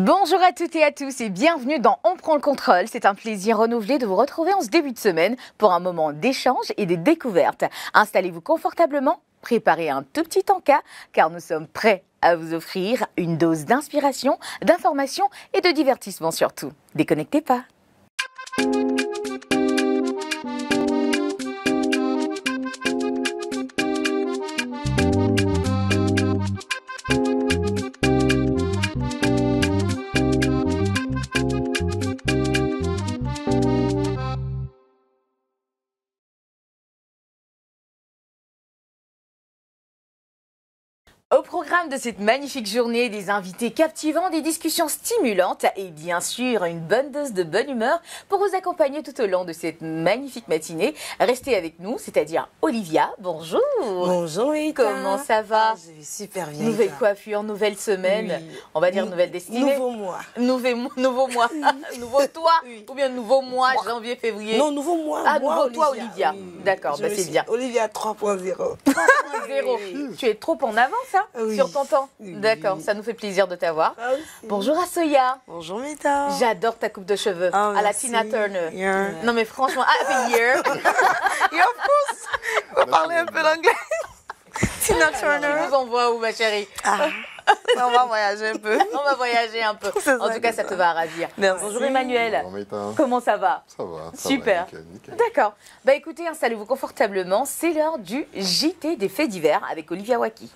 Bonjour à toutes et à tous et bienvenue dans On prend le contrôle. C'est un plaisir renouvelé de vous retrouver en ce début de semaine pour un moment d'échange et de découverte. Installez-vous confortablement, préparez un tout petit encas car nous sommes prêts à vous offrir une dose d'inspiration, d'information et de divertissement surtout. Déconnectez pas. Au programme de cette magnifique journée, des invités captivants, des discussions stimulantes et bien sûr une bonne dose de bonne humeur pour vous accompagner tout au long de cette magnifique matinée. Restez avec nous, c'est-à-dire Olivia. Bonjour. Bonjour Rita. Comment ça va? Je vais super bien. Nouvelle coiffure, nouvelle semaine, oui. On va dire nouvelle destinée. Nouveau mois. Nouveau mois. Nouveau toi oui. Ou bien nouveau mois, janvier, février. Non, nouveau mois. Ah, nouveau toi Olivia. Oui. D'accord, bah c'est bien. Olivia 3.0. 3.0. Oui. Tu es trop en avance oui. Sur ton temps. Oui. D'accord, ça nous fait plaisir de t'avoir. Ah, bonjour à Soya. Bonjour Mita. J'adore ta coupe de cheveux à la Tina Turner. Yeah. Non mais franchement, year. Yeah, of course. On va parler un peu l'anglais. Tina Turner. Tu nous envoies où ma chérie? On va voyager un peu. On va voyager un peu. En tout cas, ça te va ravir. Merci. Bonjour Emmanuel. Comment ça va? Ça va. Super. Nickel. D'accord. Bah écoutez, installez-vous confortablement. C'est l'heure du JT des faits divers avec Olivia Waki.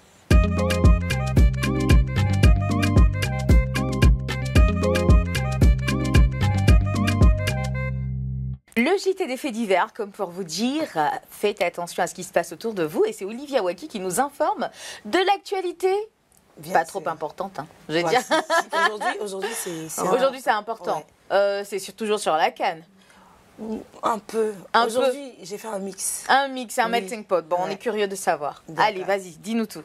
Le JT des faits divers, comme pour vous dire, faites attention à ce qui se passe autour de vous. Et c'est Olivia Waki qui nous informe de l'actualité. Pas trop importante, je vais dire. Aujourd'hui, c'est important. Ouais. C'est toujours sur la canne. Un peu. Aujourd'hui, j'ai fait un mix. Un melting pot. Bon, on est curieux de savoir. Allez, vas-y, dis-nous tout.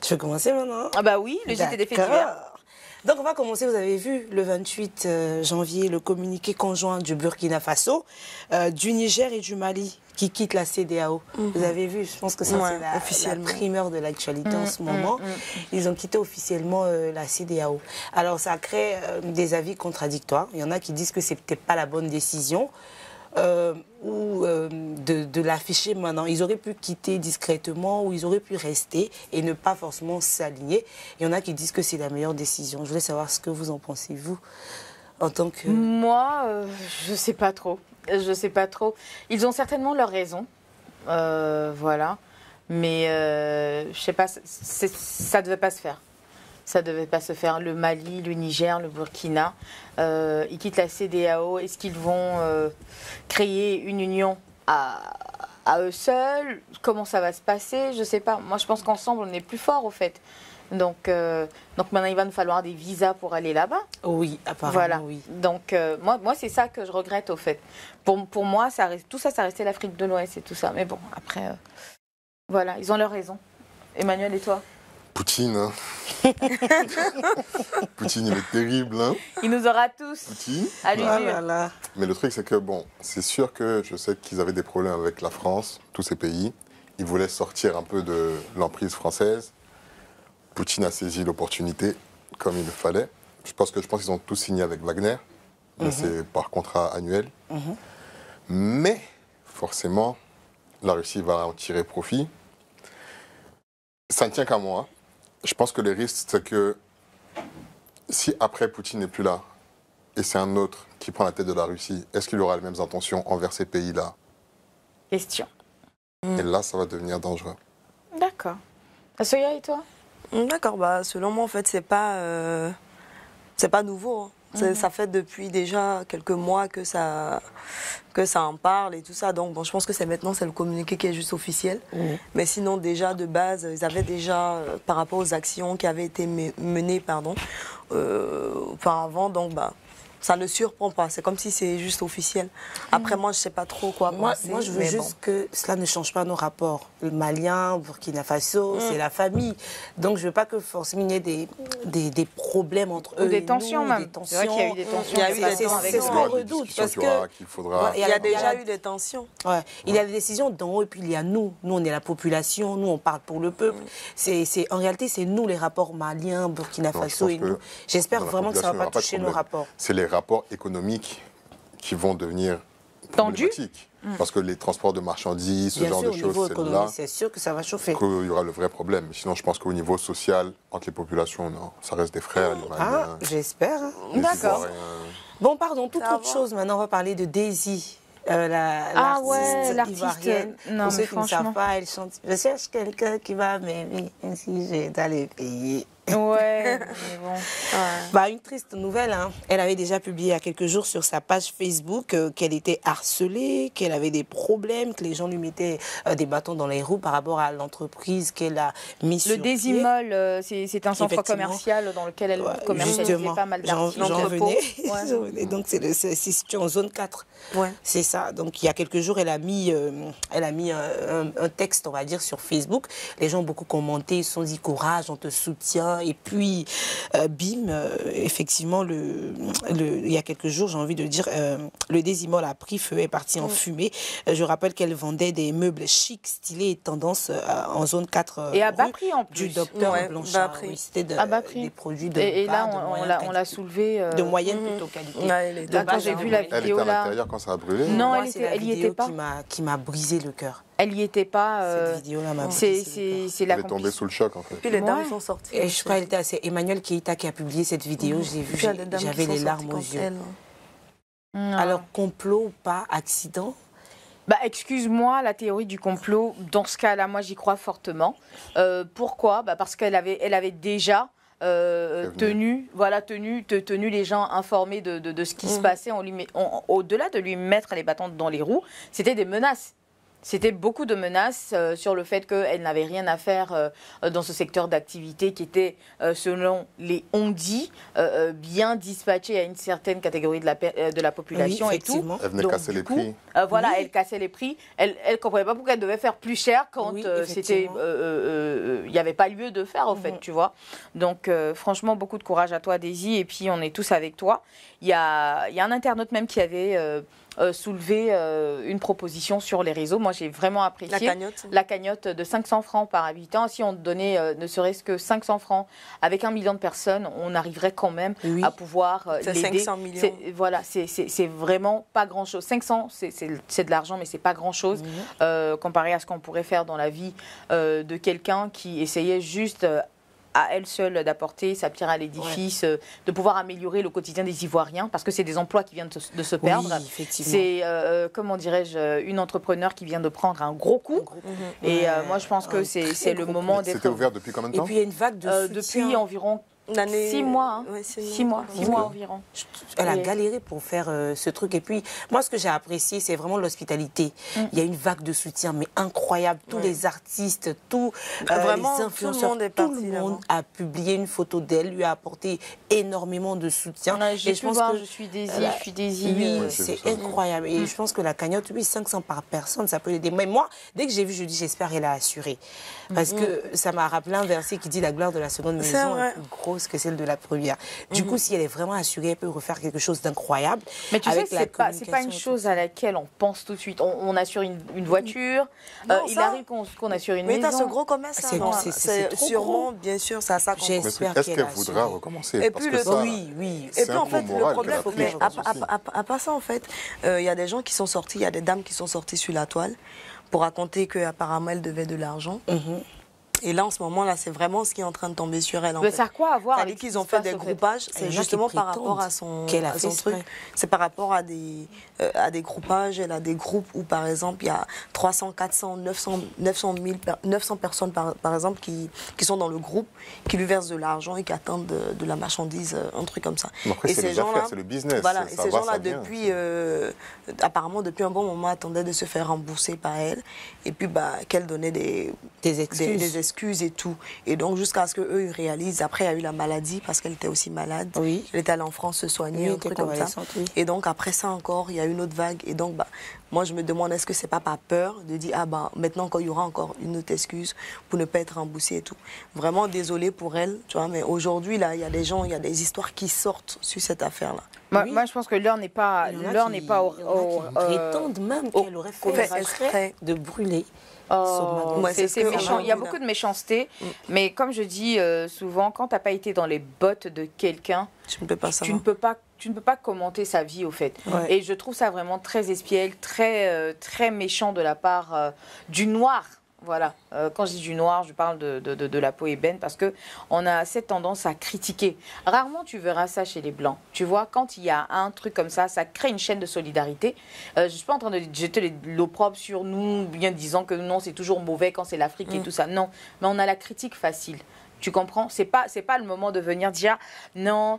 Je vais commencer maintenant. Ah bah oui, le JT des faits divers. Donc on va commencer, vous avez vu le 28 janvier le communiqué conjoint du Burkina Faso, du Niger et du Mali qui quittent la CEDEAO. Vous avez vu, je pense que ça c'est la primeur de l'actualité en ce moment. Ils ont quitté officiellement la CEDEAO. Alors ça crée des avis contradictoires. Il y en a qui disent que c'était pas la bonne décision. Ou de l'afficher maintenant. Ils auraient pu quitter discrètement ou ils auraient pu rester et ne pas forcément s'aligner. Il y en a qui disent que c'est la meilleure décision. Je voulais savoir ce que vous en pensez, vous, en tant que... Moi, je sais pas trop. Je sais pas trop. Ils ont certainement leurs raisons. Voilà. Mais je sais pas, ça devait pas se faire. Ça ne devait pas se faire. Le Mali, le Niger, le Burkina, ils quittent la CEDEAO. Est-ce qu'ils vont créer une union à eux seuls? Comment ça va se passer? Je ne sais pas. Moi, je pense qu'ensemble, on est plus fort, au fait. Donc maintenant, il va nous falloir des visas pour aller là-bas. Oui, apparemment, voilà. Oui. Donc, moi c'est ça que je regrette, au fait. Pour moi, tout ça restait l'Afrique de l'Ouest et tout ça. Mais bon, après, voilà, ils ont leur raison. Emmanuel, et toi? Poutine, hein. Poutine, il est terrible, hein. Il nous aura tous. Poutine. À l'usure. Mais le truc, c'est que, bon, c'est sûr que je sais qu'ils avaient des problèmes avec la France, tous ces pays. Ils voulaient sortir un peu de l'emprise française. Poutine a saisi l'opportunité, comme il le fallait. Je pense qu'ils ont tous signé avec Wagner. Mais c'est par contrat annuel. Mais, forcément, la Russie va en tirer profit. Ça ne tient qu'à moi. Je pense que le risque, c'est que si après Poutine n'est plus là, et c'est un autre qui prend la tête de la Russie, est-ce qu'il aura les mêmes intentions envers ces pays-là? Question. Et là, ça va devenir dangereux. D'accord. Soya, et toi? D'accord, bah, selon moi, en fait, c'est pas nouveau. Hein. Ça fait depuis déjà quelques mois que ça en parle et tout ça. Donc, bon, je pense que c'est le communiqué qui est juste officiel. Mais sinon, déjà, de base, ils avaient déjà, par rapport aux actions qui avaient été menées, auparavant, donc, bah, ça ne surprend pas. C'est comme si c'est juste officiel. Après, moi, je ne sais pas trop quoi penser. Moi, je veux juste que cela ne change pas nos rapports. Le Malien, Burkina Faso, c'est la famille. Donc, je ne veux pas que forcément il y ait des problèmes entre eux. Ou des tensions même. Des tensions. C'est vrai qu'il y a eu des tensions. Il y a eu des tensions C'est ce qu'on redoute. Parce que il y a déjà eu des tensions. Ouais. Il y a des décisions d'en haut et puis il y a nous. Nous, on est la population. Nous, on parle pour le peuple. En réalité, c'est nous les rapports maliens, Burkina Faso et nous. J'espère vraiment que ça ne va pas toucher nos rapports. C'est les rapports économiques qui vont devenir tendus. Parce que les transports de marchandises, ce genre de choses, c'est sûr que ça va chauffer. qu'il y aura le vrai problème. Sinon, je pense qu'au niveau social, entre les populations, non, ça reste des frères, les Maliens. J'espère. D'accord. Bon, pardon, toute autre chose. Maintenant, on va parler de Daisy. L'artiste ivoirienne. Non, pour ceux qui ne franchement. savent pas, elle chante « Je cherche quelqu'un qui va m'aimer, ainsi j'ai d'aller payer ». Ouais, mais bon. Bah, une triste nouvelle. Hein. Elle avait déjà publié il y a quelques jours sur sa page Facebook qu'elle était harcelée, qu'elle avait des problèmes, que les gens lui mettaient des bâtons dans les roues par rapport à l'entreprise qu'elle a mis sur pied. Le Désimol, c'est un centre commercial dans lequel elle commercialisait pas mal d'articles. J'en venais. Donc, c'est situé en zone 4. Ouais. C'est ça. Donc, il y a quelques jours, elle a mis un texte, on va dire, sur Facebook. Les gens ont beaucoup commenté, ils se sont dit « Courage, on te soutient ». Et puis, bim, effectivement, il y a quelques jours, j'ai envie de dire, le Désimol a pris feu, est parti en fumée. Je rappelle qu'elle vendait des meubles chics, stylés et tendance en zone 4. Et à bas prix en plus. Du docteur Blanchard. Oui, c'était des produits de et là, on l'a qualité. soulevé. De moyenne plutôt qualité. Quand j'ai vu la Elle était vidéo à là. l'intérieur quand ça a brûlé? Non, Moi, elle y était pas. qui m'a brisé le cœur. Elle y était pas. Cette vidéo-là m'a brisé le cœur. C'est la Elle est tombée sous le choc, en fait. Puis les dames sont sorties. Et je crois que c'est Emmanuel Keita qui a publié cette vidéo. Je l'ai vue, j'avais les larmes aux yeux. Alors, complot ou pas, accident? Bah, excuse-moi, la théorie du complot, dans ce cas-là, moi, j'y crois fortement. Pourquoi? Bah, parce qu'elle avait déjà tenu les gens informés de ce qui se passait. Au-delà de lui mettre les bâtons dans les roues, c'était des menaces. C'était beaucoup de menaces sur le fait qu'elle n'avait rien à faire dans ce secteur d'activité qui était, selon les on-dit, bien dispatché à une certaine catégorie de la population et tout. Elle venait casser les prix. Elle cassait les prix. Elle ne comprenait pas pourquoi elle devait faire plus cher quand c'était, il n'y avait pas lieu de faire, en fait, tu vois. Donc, franchement, beaucoup de courage à toi, Daisy, et puis on est tous avec toi. Il y a un internaute même qui avait soulevé une proposition sur les réseaux. Moi, j'ai vraiment apprécié. La cagnotte de 500 francs par habitant. Si on donnait ne serait-ce que 500 francs avec 1 million de personnes, on arriverait quand même à pouvoir l'aider. 500 millions. Voilà, c'est vraiment pas grand-chose. 500, c'est de l'argent, mais c'est pas grand-chose comparé à ce qu'on pourrait faire dans la vie de quelqu'un qui essayait juste à elle seule d'apporter sa pierre à l'édifice, de pouvoir améliorer le quotidien des Ivoiriens, parce que c'est des emplois qui viennent de se perdre. C'est, comment dirais-je, une entrepreneur qui vient de prendre un gros coup. Et moi, je pense que c'est le moment d'être... C'était ouvert depuis combien de temps? Et puis, il y a une vague de soutien. Depuis environ 6 mois. 6 mois environ. Elle a galéré pour faire ce truc. Et puis, moi, ce que j'ai apprécié, c'est vraiment l'hospitalité. Il y a une vague de soutien, mais incroyable. Tous les artistes, vraiment, les influenceurs, tout le monde a publié une photo d'elle, lui a apporté énormément de soutien. Et je pense que je suis Daisy. Oui, c'est incroyable. Et je pense que la cagnotte, 500 par personne, ça peut l'aider. Mais moi, dès que j'ai vu, je dis, j'espère qu'elle a assuré. Parce que ça m'a rappelé un verset qui dit la gloire de la seconde maison est plus grosse que celle de la première. Du coup, si elle est vraiment assurée, elle peut refaire quelque chose d'incroyable. Mais tu sais, c'est pas une chose à laquelle on pense tout de suite. On assure une voiture, il arrive qu'on assure une maison. Mais t'as ce gros commerce, c'est sûrement, bien sûr, c'est à ça qu'on pense. Est-ce qu'elle voudra recommencer? Et puis oui. Et puis en fait, le problème, à part ça, en fait, il y a des gens qui sont sortis, il y a des dames qui sont sorties sur la toile pour raconter qu'apparemment elle devait de l'argent. Et là, en ce moment-là, c'est vraiment ce qui est en train de tomber sur elle. Mais ça a quoi à voir avec qu'ils ont fait des groupages, c'est justement par rapport à son truc. C'est par rapport à des groupages. Elle a des groupes où, par exemple, il y a 300, 400, 900 personnes, par exemple, qui sont dans le groupe, qui lui versent de l'argent et qui attendent de la marchandise, un truc comme ça. Après, c'est les affaires, c'est le business. Voilà, et ces gens-là, apparemment, depuis un bon moment, attendaient de se faire rembourser par elle. Et puis, qu'elle donnait des excuses excuses et tout. Et donc, jusqu'à ce qu'eux, ils réalisent. Après, il y a eu la maladie parce qu'elle était aussi malade. Oui. Elle était allée en France se soigner, un truc comme ça. Oui. Et donc, après ça encore, il y a eu une autre vague. Et donc, moi, je me demande, est-ce que c'est pas par peur de dire, maintenant, quand il y aura encore une autre excuse pour ne pas être remboursée et tout. Vraiment désolée pour elle, tu vois, mais aujourd'hui, là, il y a des gens, il y a des histoires qui sortent sur cette affaire-là. Moi, je pense que l'heure n'est pas, prétendent même qu'elle aurait fait exprès de brûler. C'est méchant. Il y a beaucoup de méchanceté, mais comme je dis souvent, quand tu n'as pas été dans les bottes de quelqu'un, tu ne peux pas savoir. Tu ne peux pas commenter sa vie, au fait. Ouais. Et je trouve ça vraiment très espiègle, très méchant de la part du noir. Voilà. Quand je dis du noir, je parle de la peau ébène parce qu'on a cette tendance à critiquer. Rarement tu verras ça chez les Blancs. Tu vois, quand il y a un truc comme ça crée une chaîne de solidarité. Je ne suis pas en train de jeter l'opprobre sur nous, bien disant que non, c'est toujours mauvais quand c'est l'Afrique et tout ça. Non, mais on a la critique facile. Tu comprends? C'est pas le moment de venir dire non,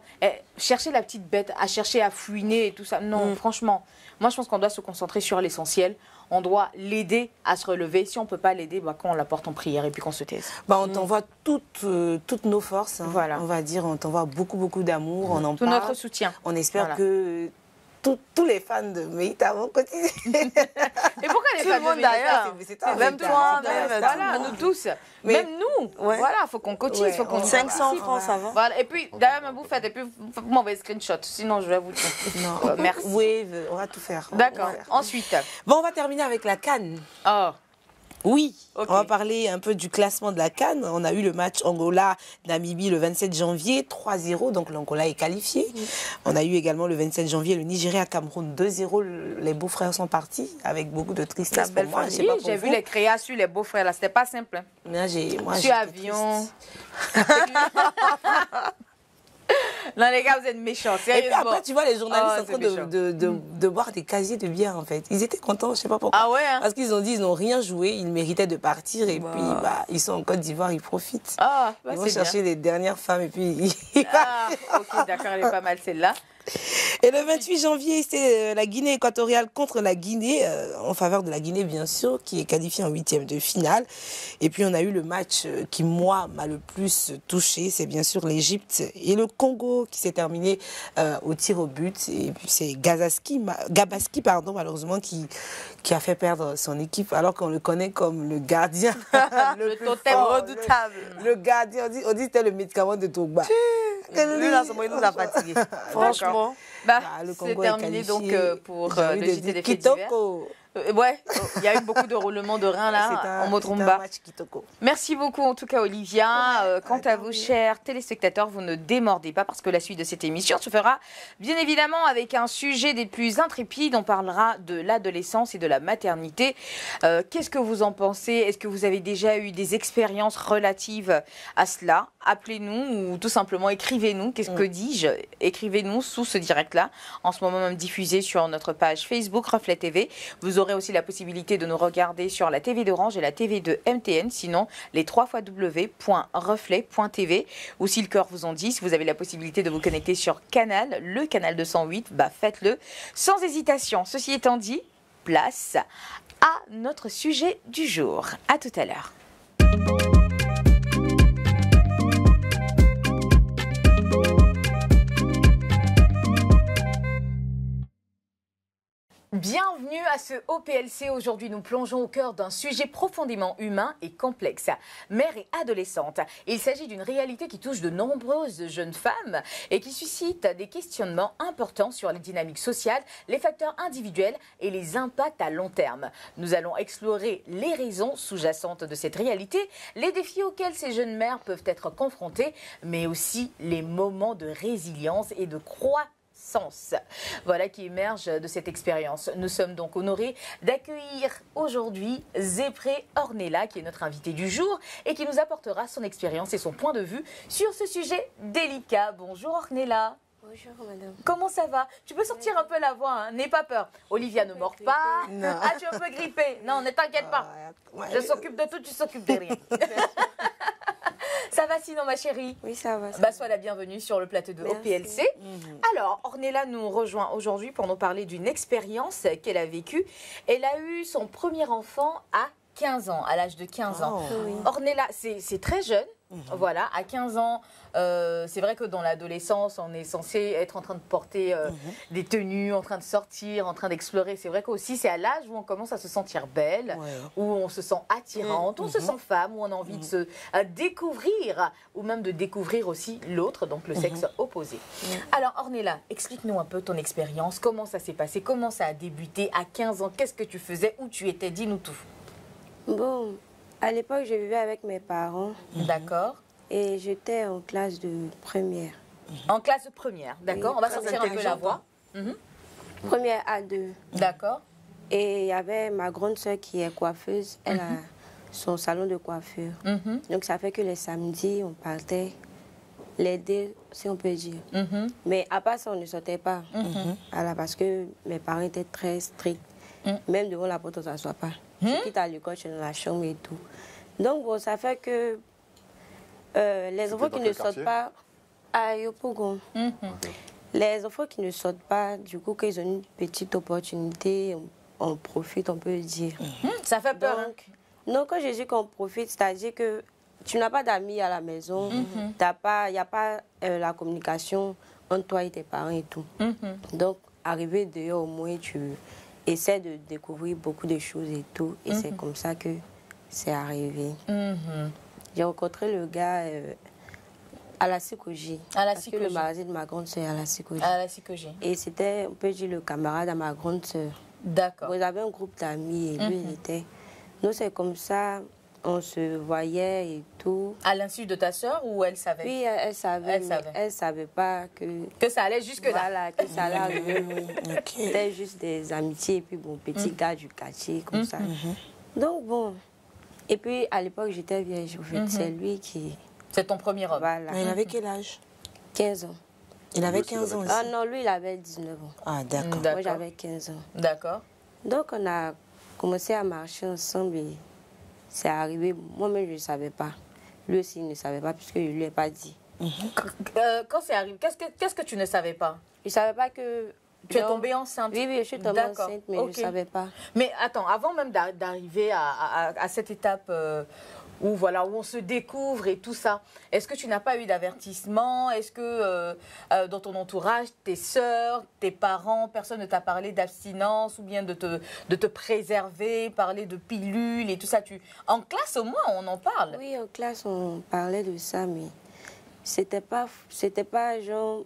chercher la petite bête, à chercher à fouiner et tout ça. Non, franchement, moi je pense qu'on doit se concentrer sur l'essentiel. On doit l'aider à se relever. Si on ne peut pas l'aider, qu'on la porte en prière et puis qu'on se taise. On t'envoie toutes nos forces. Hein. Voilà. On va dire, on t'envoie beaucoup d'amour. On en tout parle. Notre soutien. On espère que tous les fans de Meïta vont continuer. Et pourquoi les fans de Meïta d'ailleurs? Même toi, voilà, nous tous. Mais même nous. Voilà, il faut qu'on cotise. Faut qu'on 500 francs, ça va. Voilà. Et puis, d'ailleurs, ma bouffette, et puis, vous m'envoyez screenshot. Sinon, je vais vous dire. Non, merci. Wave, on va tout faire. D'accord. Ensuite. On va terminer avec la CAN. Oh. Oui, okay. On va parler un peu du classement de la CAN. On a eu le match Angola-Namibie le 27 janvier, 3-0, donc l'Angola est qualifié. On a eu également le 27 janvier le Nigeria-Cameroun, 2-0. Les beaux-frères sont partis avec beaucoup de tristesse pour moi. J'ai vu les créas sur les beaux-frères, là, c'était pas simple. Hein. Moi, sur avion. Non, les gars, vous êtes méchants, sérieusement. Et puis après, tu vois, les journalistes en train de boire des casiers de bière, en fait. Ils étaient contents, je sais pas pourquoi. Ah ouais, hein? Parce qu'ils ont dit qu'ils n'ont rien joué, ils méritaient de partir. Et puis, ils sont en Côte d'Ivoire, ils profitent. Ils vont chercher les dernières femmes et puis... ok, d'accord, elle est pas mal celle-là. Et le 28 janvier, c'est la Guinée équatoriale contre la Guinée, en faveur de la Guinée, bien sûr, qui est qualifiée en 8e de finale. Et puis, on a eu le match qui, moi, m'a le plus touché. C'est bien sûr l'Égypte et le Congo qui s'est terminé au tir au but. Et puis, c'est Gabaski, malheureusement, qui a fait perdre son équipe, alors qu'on le connaît comme le gardien. le totem redoutable. Le gardien, on dit que c'était le médicament de Togba. Lui, là, il nous a fatigués. Franchement. C'est terminé donc pour le JT des faits divers. Ouais, il y a eu beaucoup de roulements de reins là, en Motrumba. Merci beaucoup en tout cas Olivia. Quant à vous, chers téléspectateurs, vous ne démordez pas parce que la suite de cette émission se fera bien évidemment avec un sujet des plus intrépides. On parlera de l'adolescence et de la maternité. Qu'est-ce que vous en pensez? Est-ce que vous avez déjà eu des expériences relatives à cela? Appelez-nous ou tout simplement écrivez-nous. Qu'est-ce que dis-je? Écrivez-nous sous ce direct-là, en ce moment même diffusé sur notre page Facebook Reflet TV. Vous aurez aussi la possibilité de nous regarder sur la TV d'Orange et la TV de MTN, sinon les www.reflet.tv. Ou si le cœur vous en dit, si vous avez la possibilité de vous connecter sur Canal, le canal 208, faites-le sans hésitation. Ceci étant dit, place à notre sujet du jour. À tout à l'heure. Bienvenue à ce OPLC. Aujourd'hui, nous plongeons au cœur d'un sujet profondément humain et complexe. Mère et adolescente. Il s'agit d'une réalité qui touche de nombreuses jeunes femmes et qui suscite des questionnements importants sur les dynamiques sociales, les facteurs individuels et les impacts à long terme. Nous allons explorer les raisons sous-jacentes de cette réalité, les défis auxquels ces jeunes mères peuvent être confrontées, mais aussi les moments de résilience et de croissance. Voilà qui émerge de cette expérience. Nous sommes donc honorés d'accueillir aujourd'hui Zépré Ornella, qui est notre invitée du jour et qui nous apportera son expérience et son point de vue sur ce sujet délicat. Bonjour Ornella. Bonjour madame. Comment ça va? Tu peux sortir un peu la voix, hein? N'aie pas peur. Olivia ne mord pas. Non. Ah, tu es un peu grippée. Non, ne t'inquiète pas. Je s'occupe de tout, tu s'occupes de rien. Ça va sinon ma chérie? Oui, ça va. Sois la bienvenue sur le plateau de OPLC. Alors, Ornella nous rejoint aujourd'hui pour nous parler d'une expérience qu'elle a vécue. Elle a eu son premier enfant à 15 ans, à l'âge de 15 ans. Oui. Ornella, c'est très jeune. Voilà, à 15 ans, c'est vrai que dans l'adolescence, on est censé être en train de porter des tenues, en train de sortir, en train d'explorer. C'est vrai qu'aussi, c'est à l'âge où on commence à se sentir belle, où on se sent attirante, où on se sent femme, où on a envie de se découvrir, ou même de découvrir aussi l'autre, donc le sexe opposé. Alors, Ornella, explique-nous un peu ton expérience. Comment ça s'est passé? Comment ça a débuté à 15 ans? Qu'est-ce que tu faisais? Où tu étais? Dis-nous tout. Bon, à l'époque, je vivais avec mes parents. D'accord. Et j'étais en classe de première. En classe de première, d'accord. Oui, On va très sortir un peu la voix. Première A2. D'accord. Et il y avait ma grande soeur qui est coiffeuse. Elle a son salon de coiffure. Donc ça fait que les samedis, on partait l'aider, si on peut dire. Mais à part ça, on ne sortait pas. Voilà, parce que mes parents étaient très stricts. Même devant la porte, on ne s'assoit pas. Je quitte à l'école, je suis dans la chambre et tout. Donc bon, ça fait que les enfants qui ne sortent pas à Yopougon, les enfants qui ne sortent pas, du coup, qu'ils ont une petite opportunité, on profite, on peut dire. Ça fait peur. Donc, non, quand je dis qu'on profite, c'est-à-dire que tu n'as pas d'amis à la maison, il n'y a pas la communication entre toi et tes parents et tout. Donc, arriver dehors, au moins, tu essaies de découvrir beaucoup de choses et tout. Et c'est comme ça que c'est arrivé. J'ai rencontré le gars à la psychologie. À la parce que le magasin de ma grande soeur est à la psychologie. À la psychologie. Et c'était, on peut dire, le camarade à ma grande soeur. D'accord. Ils avaient un groupe d'amis et lui, il était... Nous, c'est comme ça, on se voyait et tout. À l'insu de ta sœur ou elle savait? Oui, elle savait, Elle mais savait. elle savait pas que... Que ça allait jusque-là. Voilà, que ça allait arriver. C'était juste des amitiés et puis bon, petit gars du quartier, comme ça. Donc bon... Et puis, à l'époque, j'étais vierge. En fait. C'est lui qui... C'est ton premier homme. Voilà. Mais il avait quel âge? 15 ans. Il avait 15 ans aussi. Ah non, lui, il avait 19 ans. Ah, d'accord. Moi, j'avais 15 ans. D'accord. Donc, on a commencé à marcher ensemble et c'est arrivé. Moi-même, je ne savais pas. Lui aussi, il ne savait pas puisque je ne lui ai pas dit. Quand c'est arrivé, qu'est-ce que tu ne savais pas? Je ne savais pas que... Tu es tombée enceinte? Oui, je suis tombée enceinte, mais je ne savais pas. Mais attends, avant même d'arriver à cette étape où on se découvre et tout ça, est-ce que tu n'as pas eu d'avertissement? Est-ce que dans ton entourage, tes sœurs, tes parents, personne ne t'a parlé d'abstinence ou bien de te préserver, parler de pilules et tout ça? En classe, au moins, on en parle. Oui, en classe, on parlait de ça, mais c'était pas genre...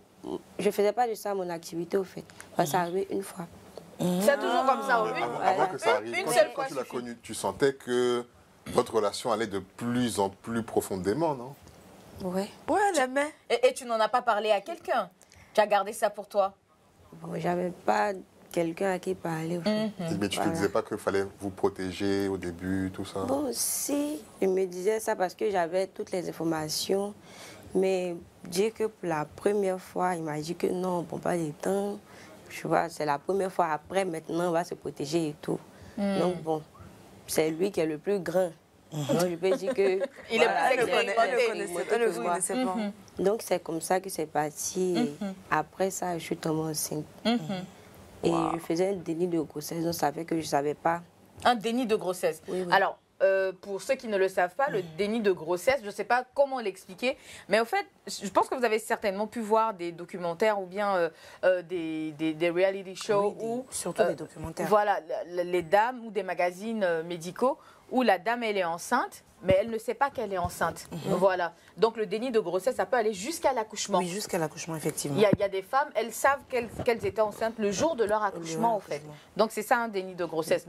Je ne faisais pas de ça mon activité, au fait. Ça arrivait une fois. C'est toujours comme ça. Avant que ça arrive, Une quand seule quand fois tu l'as suffit. connu, tu sentais que votre relation allait de plus en plus profondément, non? Ouais. Ouais, elle aimait. Et tu n'en as pas parlé à quelqu'un? Tu as gardé ça pour toi? Bon, j'avais pas quelqu'un à qui parler, au fait. Mais tu ne te disais pas qu'il fallait vous protéger au début, tout ça? Bon, si, je me disais ça parce que j'avais toutes les informations. Mais dire que pour la première fois, il m'a dit que non, on ne prend pas les temps. Tu vois, c'est la première fois. Après, maintenant, on va se protéger et tout. Donc, bon, c'est lui qui est le plus grand. Donc, je peux dire que... Il est plus expérimenté. Elle ne le connaissait pas. Donc, c'est comme ça que c'est parti. Et après ça, je suis tombée enceinte. Et je faisais un déni de grossesse. Donc, ça fait que je ne savais pas. Un déni de grossesse. Oui. Alors, pour ceux qui ne le savent pas, le déni de grossesse, je ne sais pas comment l'expliquer, mais au fait, je pense que vous avez certainement pu voir des documentaires ou bien des reality shows où... Surtout des documentaires. Voilà, les dames ou des magazines médicaux où la dame, elle est enceinte, mais elle ne sait pas qu'elle est enceinte. Voilà. Donc, le déni de grossesse, ça peut aller jusqu'à l'accouchement. Oui, jusqu'à l'accouchement, effectivement. Il y a des femmes, elles savent qu'elles étaient enceintes le jour de leur accouchement, en fait. Donc, c'est ça un déni de grossesse.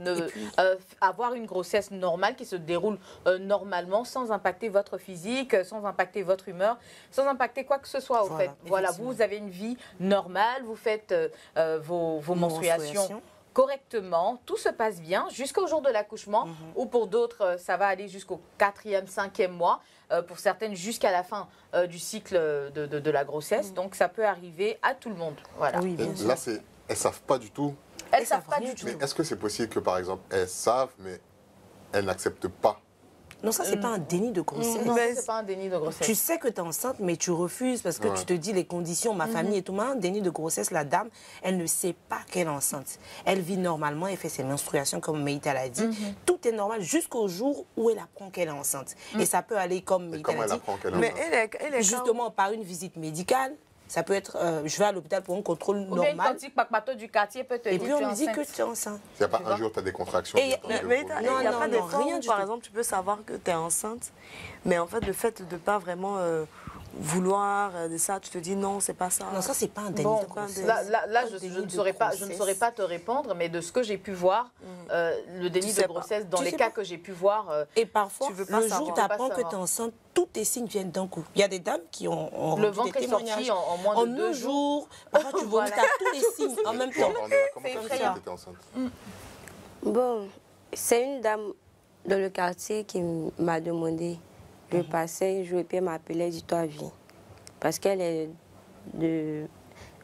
Avoir une grossesse normale qui se déroule normalement, sans impacter votre physique, sans impacter votre humeur, sans impacter quoi que ce soit, au fait. Voilà, vous avez une vie normale, vous faites vos menstruations correctement, tout se passe bien jusqu'au jour de l'accouchement, ou pour d'autres, ça va aller jusqu'au 4e, 5e mois, pour certaines jusqu'à la fin du cycle de la grossesse. Donc ça peut arriver à tout le monde. Voilà. Oui, bien sûr. Là, elles ne savent pas du tout. Elles ne savent pas du tout. Mais est-ce que c'est possible que, par exemple, elles savent, mais elles n'acceptent pas Non, ça, c'est pas un déni de grossesse. Non, c'est pas un déni de grossesse. Tu sais que tu es enceinte, mais tu refuses parce que tu te dis les conditions, ma famille et tout. Mais un déni de grossesse, la dame, elle ne sait pas qu'elle est enceinte. Elle vit normalement, elle fait ses menstruations, comme Meïta l'a dit. Tout est normal jusqu'au jour où elle apprend qu'elle est enceinte. Et ça peut aller, comme Meïta l'a dit, mais elle est justement par une visite médicale. Ça peut être, je vais à l'hôpital pour un contrôle normal. Ou bien une papato du quartier peut te dire et puis on me dit que tu es enceinte. Il n'y a pas un jour, tu as des contractions. Mais il n'y a pas des fois rien où, du par tout. exemple, tu peux savoir que tu es enceinte, mais en fait, le fait de ne pas vraiment vouloir de ça, tu te dis non, c'est pas ça. Non, ça, c'est pas un déni Bon, de grossesse. là, je ne saurais pas te répondre, mais de ce que j'ai pu voir, le déni de grossesse, dans les cas que j'ai pu voir... Et parfois, tu veux pas le jour savoir. où tu apprends que tu es enceinte, tous tes signes viennent d'un coup. Il y a des dames qui ont le rendu ventre des est sorti témoignages en moins de 2 jours. Parfois, tu vois, tu as tous les signes en même temps. Comment tu sais que tu étais enceinte? Bon, c'est une dame dans le quartier qui m'a demandé. Je passais un jour et puis elle m'appelait, dis-toi, viens. Parce qu'elle est de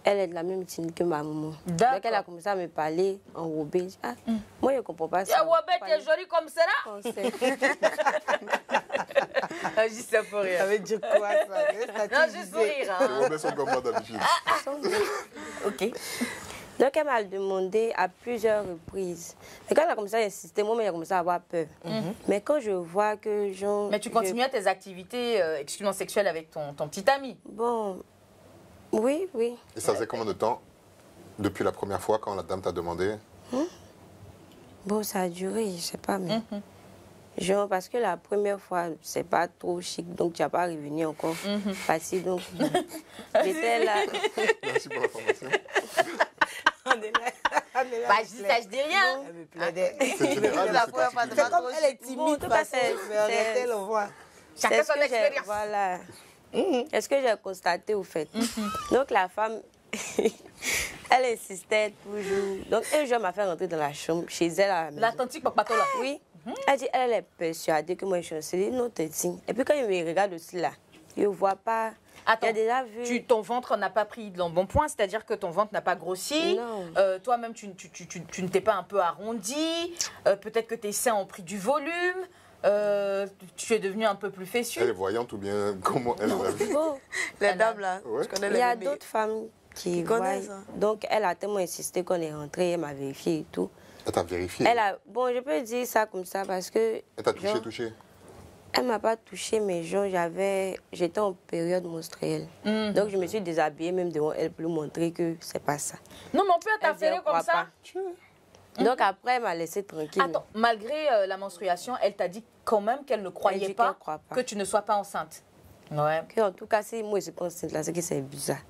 la même team que ma maman. Donc elle a commencé à me parler enrobée. Ah, moi je ne comprends pas ça. Enrobée, tu es jolie comme ça là? Juste ça pour rire. Ça veut dire quoi, ça? Non, juste pour rire. Les Roubaix sont comme moi d'habitude. Ok. Donc elle m'a demandé à plusieurs reprises. Et quand elle a commencé à insister, moi, j'ai commencé à avoir peur. Mais quand je vois que Mais tu continues tes activités, excuse-moi, sexuelles avec ton petit ami? Bon, oui. Et ça faisait combien de temps depuis la première fois quand la dame t'a demandé? Bon, ça a duré, je sais pas, mais... Genre, parce que la première fois, c'est pas trop chic, donc tu n'as pas revenu encore facile. Donc, j'étais là. Merci pour l'information. Bah, je dis rien. C'est général, mais c'est particulier. Comme elle est timide, Bon, en tout cas, elle on voit. Chacun son expérience. Voilà. Est-ce que j'ai constaté au fait? Donc, la femme, elle insistait toujours. Donc, un jour, elle m'a fait rentrer dans la chambre, chez elle à la maison. L'authentique papato là? Oui. Elle dit, elle est persuadée que moi, je suis enceinte. Non, t'es digne. Et puis, quand il me regarde aussi là, il ne voit pas. Attends, il a déjà vu. ton ventre n'a pas pris le bon point, c'est-à-dire que ton ventre n'a pas grossi. Non. Toi-même, tu ne t'es pas un peu arrondi. Peut-être que tes seins ont pris du volume. Tu es devenue un peu plus fessu. Elle est voyante ou bien comment elle l'a vu? Bon, Les dames là, Ouais. je connais il les y a bébés. d'autres femmes qui connaissent, voient. hein. Donc, elle a tellement insisté qu'on est rentré, elle m'a vérifié et tout. Elle t'a vérifié? Bon, je peux dire ça comme ça parce que... Elle t'a touché, genre, touché? Elle m'a pas touchée, mais genre, j'étais en période menstruelle. Donc, je me suis déshabillée même devant elle pour lui montrer que c'est pas ça. Non, mais on peut Elle dit, t'affairer elle comme croit ça. pas. Donc, après, elle m'a laissée tranquille. Attends, malgré la menstruation, elle t'a dit quand même qu'elle ne croyait dit pas, qu'elle croit pas. que tu ne sois pas enceinte. Ouais. En tout cas, si moi je suis pas enceinte, là, c'est que c'est bizarre.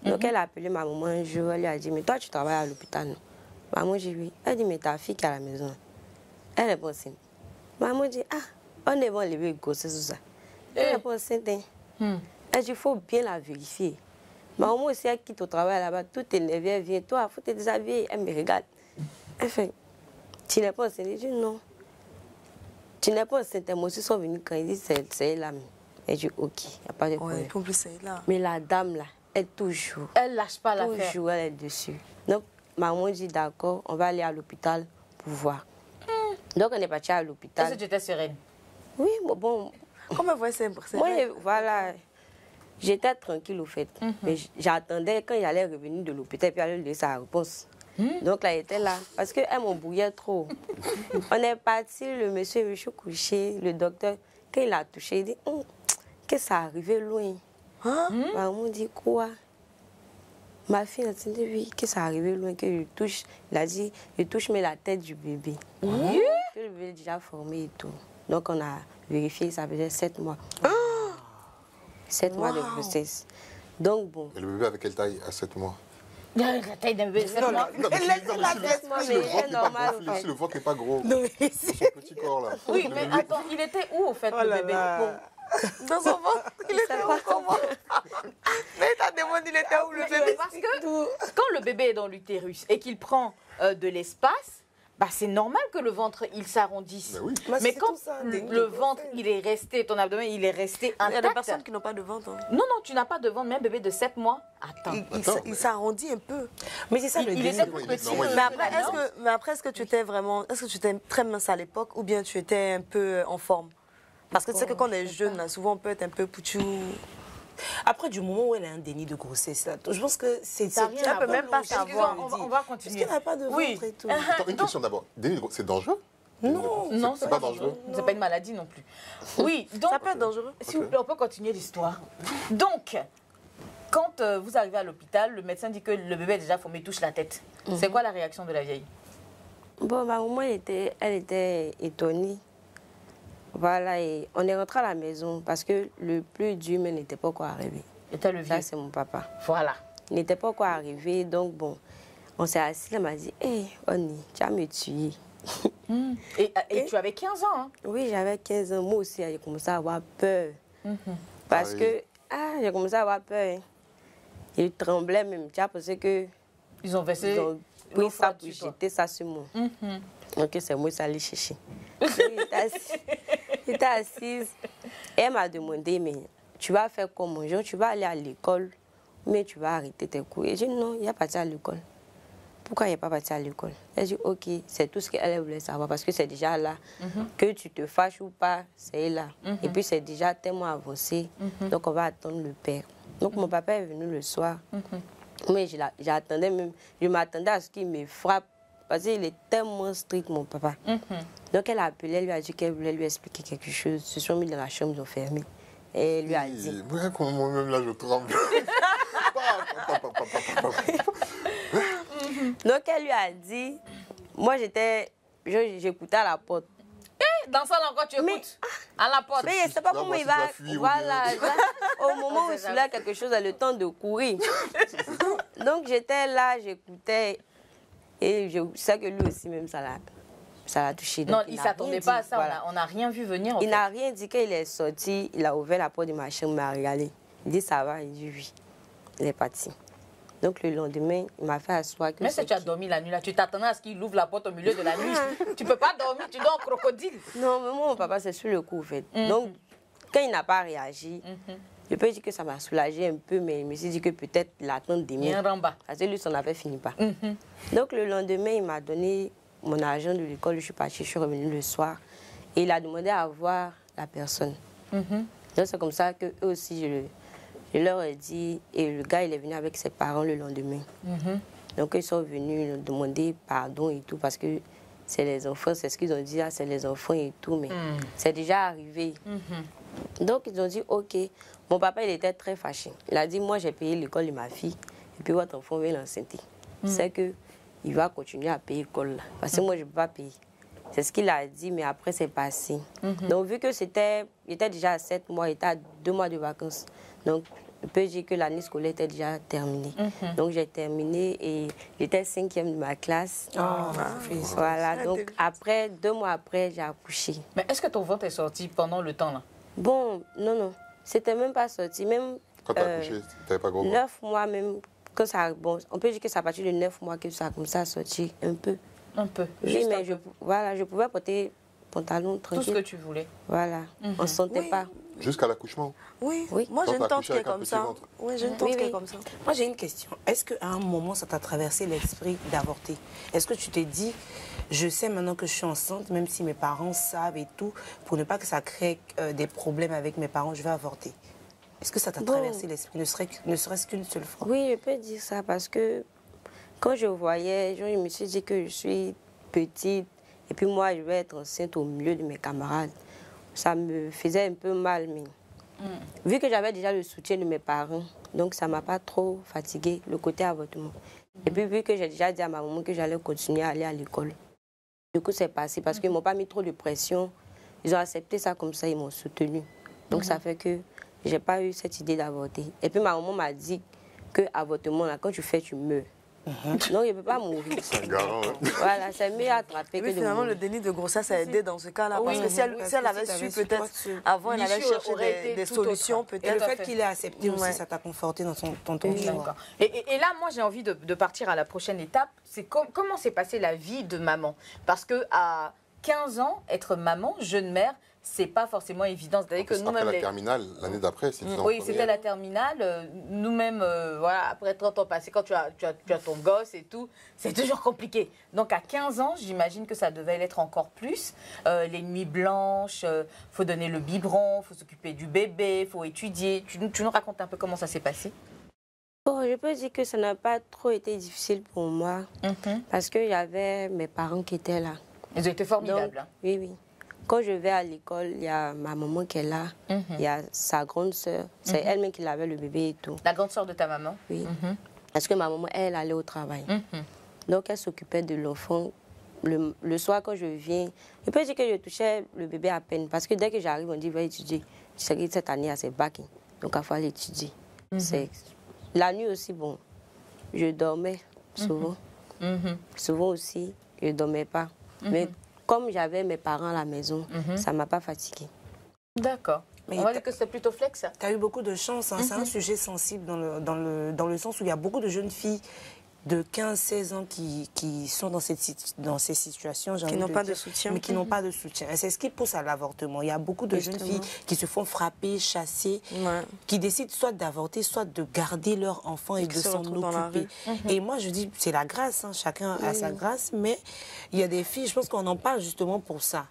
Donc, elle a appelé ma maman un jour, elle lui a dit, mais toi, tu travailles à l'hôpital, non? Maman, j'ai oui. Elle dit, mais ta fille qui est à la maison, elle est pas enceinte. Maman dit, ah, on est bon lever le grossesse, tout ça. Elle n'est pas enceinte. Hein. Elle dit, il faut bien la vérifier. Maman aussi, elle quitte au travail là-bas, tout énervé, elle vient, toi, il faut te déshabiller. Elle me regarde. Elle fait, tu n'es pas enceinte? Je dis, non. Tu n'es pas enceinte. Moi aussi, sont venus quand ils disent, c'est elle là. Elle dit, ok, il n'y a pas de problème. Ouais, en plus, c'est là. Mais la dame là, elle toujours. Elle lâche pas l'affaire. Toujours, elle est dessus. Donc, maman dit, d'accord, on va aller à l'hôpital pour voir. Donc, on est parti à Est-ce l'hôpital. que tu étais sereine? Oui, bon. Comment vous c'est Moi, voilà. J'étais tranquille au fait. Mais j'attendais quand il allait revenir de l'hôpital, puis aller lui donner sa réponse. Donc là, il était là. Parce qu'elle m'embrouillait trop. On est parti, le monsieur me suis couché, le docteur, quand il a touché, il dit, que ça arrivait loin. Maman dit, quoi? Ma fille a dit, oui, que ça arrivait loin, que je touche. Il a dit, je touche mais la tête du bébé. Que le bébé est déjà formé et tout. Donc on a vérifié, ça faisait 7 mois. 7 mois de grossesse. Donc bon. Et le bébé avec quelle taille à 7 mois? La taille d'un bébé, 7 mois. Non, mais si le ventre n'est pas gros, son petit corps là. Oui, mais attends, il était où au fait le bébé? Dans son ventre, il était où comment? Mais t'as demandé, il était où le bébé? Parce que quand le bébé est dans l'utérus et qu'il prend de l'espace, bah c'est normal que le ventre il s'arrondisse. Mais oui. Mais quand le ventre il est resté, ton abdomen il est resté intact. Il y a des personnes qui n'ont pas de ventre. Hein. Non, non, tu n'as pas de ventre, même bébé de 7 mois. Attends. Il s'arrondit un peu. Mais c'est ça le Il déni était de plus grossesse. petit. Mais après, est-ce que tu étais vraiment... Est-ce que tu étais très mince à l'époque ou bien tu étais un peu en forme? Parce que tu sais que quand on est jeune, là, souvent on peut être un peu pouchou. Après, du moment où elle a un déni de grossesse, là, je pense que c'est... Ça rien à peut même pas Excusez-moi, savoir. on va continuer. Est-ce qu'elle n'a pas de ventre et tout? Attends, une question d'abord. C'est dangereux? Non. Non, c'est pas dangereux. C'est pas une maladie non plus. Oui, donc... Ça peut être dangereux. S'il vous plaît, on peut continuer l'histoire. Donc, quand vous arrivez à l'hôpital, le médecin dit que le bébé est déjà formé, touche la tête. C'est quoi la réaction de la vieille? Bon, ma maman, elle était étonnée. Voilà, et on est rentré à la maison parce que le plus dur, mais n'était pas encore arrivé. C'était le vieux. Ça, c'est mon papa. Voilà. Il n'était pas encore arrivé, donc bon, on s'est assis, elle m'a dit, hé, Oni, tu vas me tuer. Et tu avais 15 ans, hein? Oui, j'avais 15 ans, moi aussi, j'ai commencé à avoir peur. Parce que, j'ai commencé à avoir peur. Hein. Il tremblait même, tu as pensé que... Ils ont versé... Ils ont pris ça pour jeter ça sur moi. Donc c'est moi qui allais chercher. J'étais assise et elle m'a demandé, mais tu vas faire comment? Genre, tu vas aller à l'école, mais tu vas arrêter tes cours. Et j'ai dit non, il n'y a pas parti à l'école. Pourquoi il n'y a pas parti à l'école? Elle dit ok, c'est tout ce qu'elle voulait savoir parce que c'est déjà là. Que tu te fâches ou pas, c'est là. Et puis c'est déjà tellement avancé, donc on va attendre le père. Donc mon papa est venu le soir. Mais j'attendais même, je m'attendais à ce qu'il me frappe. Parce qu'il est tellement strict, mon papa. Donc elle a appelé, elle lui a dit qu'elle voulait lui expliquer quelque chose. Ils se sont mis dans la chambre, ils ont fermé. Et elle lui a dit... Moi-même là, je tremble. Donc elle lui a dit... Moi, j'écoutais à la porte. Dans ça, encore, tu écoutes à la porte. Mais je ne sais pas comment il va... Voilà. Au moment où il soulève quelque chose, il a le temps de courir. Donc j'étais là, j'écoutais... Et je sais que lui aussi, même, ça l'a touché. Donc, non, il ne s'attendait pas à ça. Voilà. On n'a rien vu venir. Il n'a rien dit. Quand il est sorti, il a ouvert la porte de ma chambre, il m'a regardé. Il dit ça va, il dit oui. Il est parti. Donc le lendemain, il m'a fait asseoir. Mais si tu as dormi la nuit, là, tu t'attendais à ce qu'il ouvre la porte au milieu de la nuit. Tu ne peux pas dormir, tu dors en crocodile. Non, mais moi, mon papa, c'est sur le coup, en fait. Donc, quand il n'a pas réagi, je peux dire que ça m'a soulagé un peu, mais je me suis dit que peut-être l'attente des miens. Parce que lui, son affaire finit pas. Donc le lendemain, il m'a donné mon argent de l'école. Je suis partie, je suis revenue le soir. Et il a demandé à voir la personne. Donc c'est comme ça qu'eux aussi, je leur ai dit. Et le gars, il est venu avec ses parents le lendemain. Donc ils sont venus nous demander pardon et tout, parce que c'est les enfants, c'est ce qu'ils ont dit, là, c'est les enfants et tout, mais c'est déjà arrivé. Donc ils ont dit, ok. Mon papa, il était très fâché. Il a dit, moi, j'ai payé l'école de ma fille, et puis votre enfant vient l'enceinte. C'est qu'il va continuer à payer l'école, parce que moi, je ne peux pas payer. C'est ce qu'il a dit, mais après, c'est passé. Donc, vu que j'étais déjà à 7 mois, j'étais à 2 mois de vacances. Donc, je peux dire que l'année scolaire était déjà terminée. Donc, j'ai terminé et j'étais 5e de ma classe. Voilà, donc après, 2 mois après, j'ai accouché. Mais est-ce que ton ventre est sorti pendant le temps, là? Bon, non. C'était même pas sorti. Même, quand tu as accouché, tu n'avais pas gros? 9 mois même. Quand ça, bon, on peut dire que c'est à partir de 9 mois que ça a commencé à sortir un peu. Un peu. Oui, mais voilà, je pouvais porter pantalon tranquille. Tout ce que tu voulais. Voilà, on ne sentait pas. Jusqu'à l'accouchement? Oui. Oui. Moi, j'ai Quand une t'as tante qui est accouché avec un comme petit ça. ventre. Oui, j'ai une tante qui est comme ça. Moi, j'ai une question. Est-ce qu'à un moment, ça t'a traversé l'esprit d'avorter? Est-ce que tu t'es dit, je sais maintenant que je suis enceinte, même si mes parents savent et tout, pour ne pas que ça crée des problèmes avec mes parents, je vais avorter? Est-ce que ça t'a traversé l'esprit, ne serait-ce qu'une seule fois? Oui, je peux dire ça parce que quand je voyais, je me suis dit que je suis petite et puis moi, je vais être enceinte au milieu de mes camarades. Ça me faisait un peu mal, mais vu que j'avais déjà le soutien de mes parents, donc ça ne m'a pas trop fatiguée, le côté avortement. Et puis vu que j'ai déjà dit à ma maman que j'allais continuer à aller à l'école, du coup c'est passé parce qu'ils ne m'ont pas mis trop de pression. Ils ont accepté ça comme ça, ils m'ont soutenu. Donc ça fait que je n'ai pas eu cette idée d'avorter. Et puis ma maman m'a dit que l'avortement, quand tu fais, tu meurs. Non, je ne peux pas mourir. C'est un garant, hein. Voilà, c'est mieux attraper que de finalement, mourir. le déni de grossesse a aidé dans ce cas-là. Oui, parce que si elle avait su peut-être avant, elle allait chercher des solutions Et peut-être. le fait qu'il ait accepté aussi, ça t'a conforté dans ton choix. Et là, moi, j'ai envie de partir à la prochaine étape. C'est comment s'est passée la vie de maman? Parce que à 15 ans, être maman, jeune mère, c'est pas forcément évident. C'est-à-dire que nous-mêmes... Après la terminale, l'année d'après, c'est oui, c'était la terminale. Nous-mêmes, voilà, après 30 ans passés, quand tu as ton gosse et tout, c'est toujours compliqué. Donc à 15 ans, j'imagine que ça devait l'être encore plus. Les nuits blanches, faut donner le biberon, faut s'occuper du bébé, faut étudier. Tu nous racontes un peu comment ça s'est passé? Bon, je peux dire que ça n'a pas trop été difficile pour moi parce qu'il y avait mes parents qui étaient là. Ils ont été formidables. Donc, oui, oui. Quand je vais à l'école, il y a ma maman qui est là, il y a sa grande sœur, c'est elle-même qui lavait le bébé et tout. La grande sœur de ta maman? Oui. Parce que ma maman, elle allait au travail. Donc, elle s'occupait de l'enfant. Le soir, quand je viens, je peux dire que je touchais le bébé à peine. Parce que dès que j'arrive, on dit, va étudier. Tu sais que cette année, il y a ses bacs. Donc, il faut aller étudier. La nuit aussi, bon, je dormais souvent. Souvent aussi, je ne dormais pas. Mais comme j'avais mes parents à la maison, ça ne m'a pas fatiguée. D'accord. On va dire que c'est plutôt flex. Tu as eu beaucoup de chance. Hein. C'est un sujet sensible dans le sens où il y a beaucoup de jeunes filles de 15-16 ans qui sont dans ces situations. Qui n'ont pas de soutien. Mais qui n'ont pas de soutien. Et c'est ce qui pousse à l'avortement. Il y a beaucoup de jeunes filles qui se font frapper, chasser, qui décident soit d'avorter, soit de garder leur enfant et de s'en occuper. Et moi, je dis, c'est la grâce. Hein. Chacun a sa grâce. Mais il y a des filles, je pense qu'on en parle justement pour ça.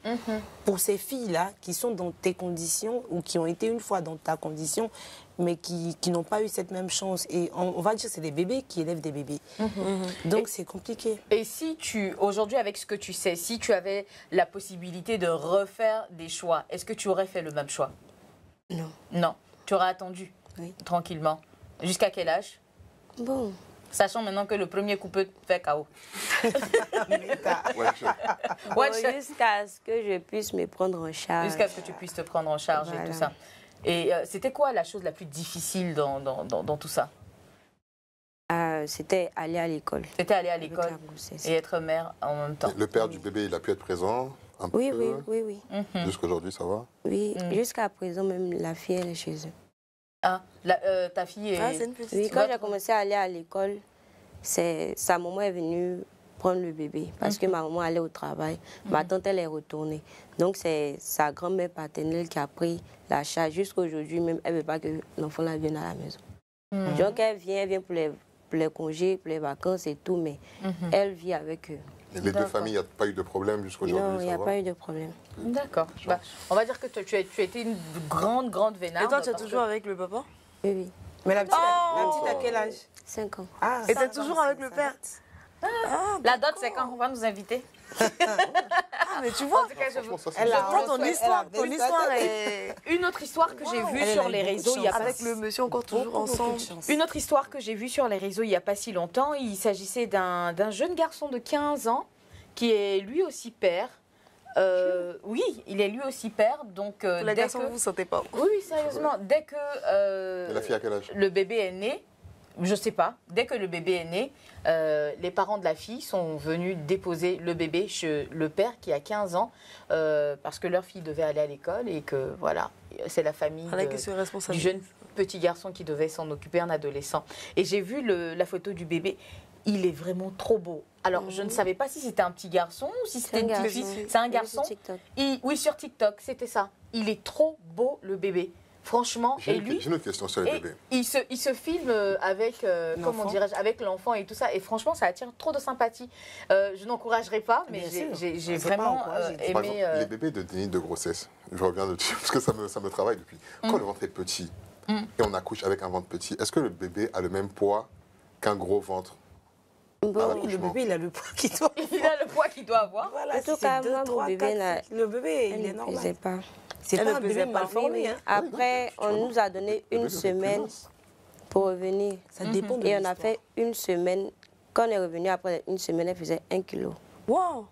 Pour ces filles-là qui sont dans tes conditions ou qui ont été une fois dans ta condition, mais qui n'ont pas eu cette même chance. Et on va dire que c'est des bébés qui élèvent des bébés. Donc c'est compliqué. Et si aujourd'hui, avec ce que tu sais, si tu avais la possibilité de refaire des choix, est-ce que tu aurais fait le même choix? Non. Non. Tu aurais attendu tranquillement. Jusqu'à quel âge? Bon. Sachant maintenant que le premier coup peut te faire KO. Jusqu'à ce que je puisse me prendre en charge. Jusqu'à ce que tu puisses te prendre en charge et tout ça. Et c'était quoi la chose la plus difficile dans tout ça? C'était aller à l'école. C'était aller à l'école et être mère en même temps. Le père du bébé, il a pu être présent un peu? Oui. Jusqu'aujourd'hui, ça va? Oui, jusqu'à présent, même la fille, elle est chez eux. Ah, ta fille est... Ah, c'est une petite... Oui, quand j'ai commencé à aller à l'école, sa maman est venue prendre le bébé parce que ma maman allait au travail. Ma tante, elle est retournée. Donc, c'est sa grand-mère paternelle qui a pris la charge. Jusqu'à aujourd'hui, même, elle ne veut pas que l'enfant la vienne à la maison. Donc, elle vient pour les congés, pour les vacances et tout, mais elle vit avec eux. Et les deux familles, il n'y a pas eu de problème jusqu'aujourd'hui? Non, il n'y a pas eu de problème. D'accord. Bah, on va dire que tu as été une grande vénarde. Et toi, tu es toujours avec le papa? Oui. Mais la petite a quel âge? 5 ans. Ah, et tu es toujours avec le père? La dot, c'est quand on va nous inviter. Ah, mais tu vois, en tout cas, ton histoire est... Une autre histoire que j'ai vue sur les réseaux, il y a avec le monsieur encore toujours ensemble. Une autre histoire que j'ai vue sur les réseaux il n'y a pas si longtemps, il s'agissait d'un jeune garçon de 15 ans qui est lui aussi père. Oui, il est lui aussi père. Donc, les garçons, vous ne vous sentez pas? Oui, sérieusement. Dès que la fille à quel âge? Le bébé est né, je sais pas. Dès que le bébé est né, les parents de la fille sont venus déposer le bébé chez le père qui a 15 ans parce que leur fille devait aller à l'école et que voilà, c'est la famille du jeune petit garçon qui devait s'en occuper, un adolescent. Et j'ai vu la photo du bébé. Il est vraiment trop beau. Alors, je ne savais pas si c'était un petit garçon ou si c'était une petite fille. C'est un garçon. Oui, sur TikTok, c'était ça. Il est trop beau, le bébé. Franchement, j'ai une autre question sur le bébé. Il se filme avec, comment dirais-je, avec l'enfant et tout ça. Et franchement, ça attire trop de sympathie. Je n'encouragerai pas, mais j'ai vraiment aimé... Par exemple, les bébés de déni de grossesse, je reviens dessus, parce que ça me travaille depuis. Quand le ventre est petit et on accouche avec un ventre petit, est-ce que le bébé a le même poids qu'un gros ventre? Oui, le bébé, il a le poids qu'il doit avoir. Il a le poids qu'il doit avoir. Voilà, en tout cas, moi, mon bébé, le bébé, il est normal. C'est pas un bébé mal formé. Hein. Après, on nous a donné une semaine pour revenir. Ça dépend de Et on a fait une semaine. Quand on est revenu après une semaine, elle faisait 1 kilo. Wow!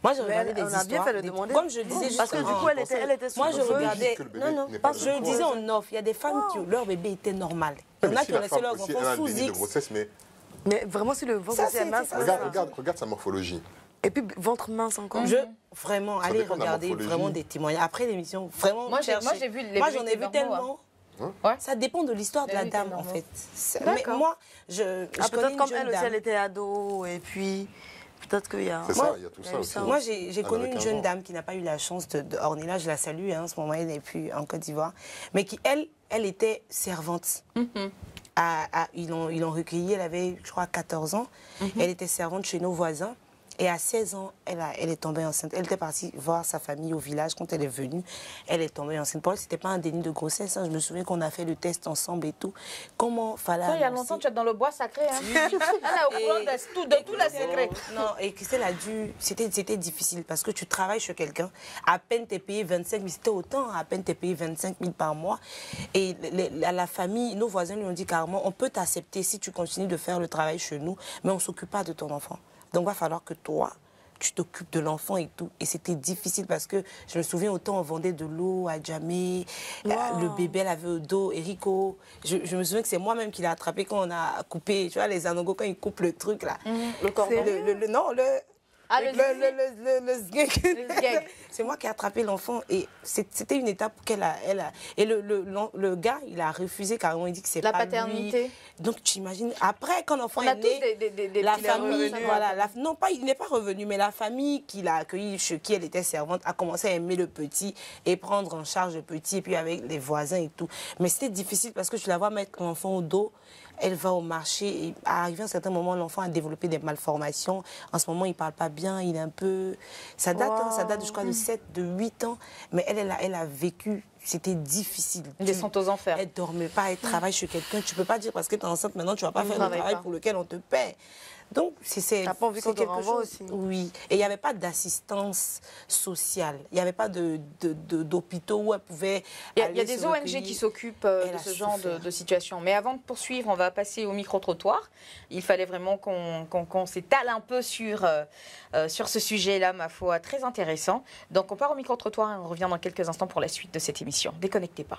Moi, je regardais des histoires. On a bien fait de demander. Comme je disais juste parce que du coup, elle était moi, je regardais. Non, je disais en off, il y a des femmes qui leur bébé était normal. Il y en a qui ont laissé leurs enfants sous X. Mais vraiment, si le ventre est mince... Regarde sa morphologie. Et puis, ventre mince encore. Vraiment, allez regarder vraiment des témoignages. Après l'émission, vraiment, moi, j'ai vu les moi, j'en ai vu tellement. Ça dépend de l'histoire de la dame, en fait. Mais moi, je peut-être comme elle aussi, elle était ado, et puis... Peut-être qu'il y a... C'est ça, il y a tout ça aussi. Moi, j'ai connu avec une 15 jeune ans. dame qui n'a pas eu la chance de orner là, je la salue, hein, en ce moment, elle n'est plus en Côte d'Ivoire, mais qui, elle était servante. Ils l'ont recueillie, elle avait, je crois, 14 ans. Elle était servante chez nos voisins. Et à 16 ans, elle est tombée enceinte. Elle était partie voir sa famille au village. Quand elle est venue, elle est tombée enceinte. Pour elle, ce n'était pas un déni de grossesse. Hein. Je me souviens qu'on a fait le test ensemble et tout. Comment fallait Il y a longtemps, tu es dans le bois sacré. Hein. Elle est au courant de tous les secrets. Non, et Christelle a dû... C'était difficile parce que tu travailles chez quelqu'un. À peine t'es payé 25 000. C'était autant, à peine t'es payé 25 000 par mois. Et la famille, nos voisins lui ont dit carrément, on peut t'accepter si tu continues de faire le travail chez nous, mais on ne s'occupe pas de ton enfant. Donc, il va falloir que toi, tu t'occupes de l'enfant et tout. Et c'était difficile parce que je me souviens, autant on vendait de l'eau à Djamé, le bébé, elle avait au dos, Erico. Je me souviens que c'est moi-même qui l'ai attrapé quand on a coupé, tu vois, les anogos, quand ils coupent le truc, là. Le cordon. Non, le sgeg. C'est moi qui ai attrapé l'enfant et c'était une étape qu'elle a. Et le gars, il a refusé carrément, il dit que c'est pas La paternité. lui. Donc tu imagines, après quand l'enfant On a est né, tous des la petits famille, revenus. voilà, non pas, il n'est pas revenu, mais la famille qui l'a accueilli, chez qui elle était servante, a commencé à aimer le petit et prendre en charge le petit, et puis avec les voisins et tout. Mais c'était difficile parce que tu la vois mettre l'enfant au dos. Elle va au marché et arrivé à un certain moment, l'enfant a développé des malformations. En ce moment, il ne parle pas bien, il est un peu... Ça date, ça date je crois, de 7, de 8 ans. Mais elle a vécu, c'était difficile. Une descente aux enfers. Elle ne dormait pas, elle travaille chez quelqu'un. Tu ne peux pas dire parce que tu es enceinte maintenant, tu ne vas pas faire le travail pour lequel on te paie. Donc, c'est pas envie qu'on te renvoie aussi. Oui. Et il n'y avait pas d'assistance sociale. Il n'y avait pas d'hôpitaux où elle pouvait. Il y a des ONG qui s'occupent de ce genre de situation. Mais avant de poursuivre, on va passer au micro-trottoir. Il fallait vraiment qu'on s'étale un peu sur ce sujet-là, ma foi, très intéressant. Donc, on part au micro-trottoir et on revient dans quelques instants pour la suite de cette émission. Déconnectez pas.